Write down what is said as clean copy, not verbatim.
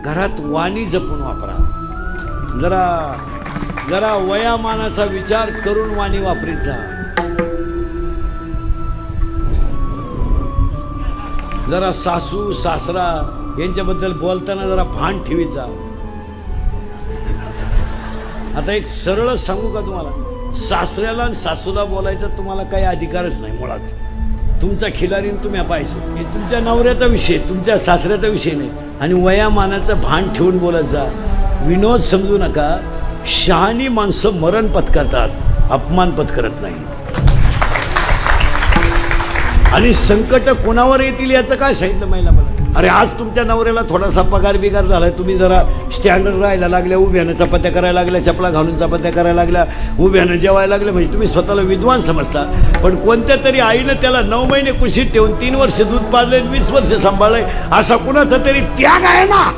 घरात वाणी जपून वापरा. जरा जरा वयामानाचा विचार करून वाणी वापरीत जा. जरा सासू सासरा यांच्याबद्दल बोलताना जरा भान ठेवीत जा. आता एक सरळ सांगू का तुम्हाला, सासऱ्याला आणि सासूला बोलायचा तुम्हाला काही अधिकारच नाही. मुळात तुमचा खिलारी तुम्ही पाहिजे, हे तुमच्या नवऱ्याचा विषय, तुमच्या सासऱ्याचा विषय नाही. आणि वयामानाचं भान ठेवून बोलत जा. विनोद समजू नका. शहाणी माणसं मरण पत्करतात, अपमान पत्करत नाही. आणि संकट कोणावर येतील याचं काय सांगितलं महिला मला. अरे आज तुमच्या नवऱ्याला थोडासा पगार बिगार झालाय, तुम्ही जरा स्टँडर्ड राहायला लागल्या, उभ्यानं चपात्या करायला लागल्या, चपला घालून चपात्या करायला लागल्या, उभ्यानं जेवायला लागल्या, म्हणजे तुम्ही स्वतःला विद्वान समजता. पण कोणत्या तरी आईनं त्याला 9 महिने कुशीत ठेवून 3 वर्ष दूध पाजले, 20 वर्ष सांभाळलंय, असा कुणाचा तरी त्याग आहे ना.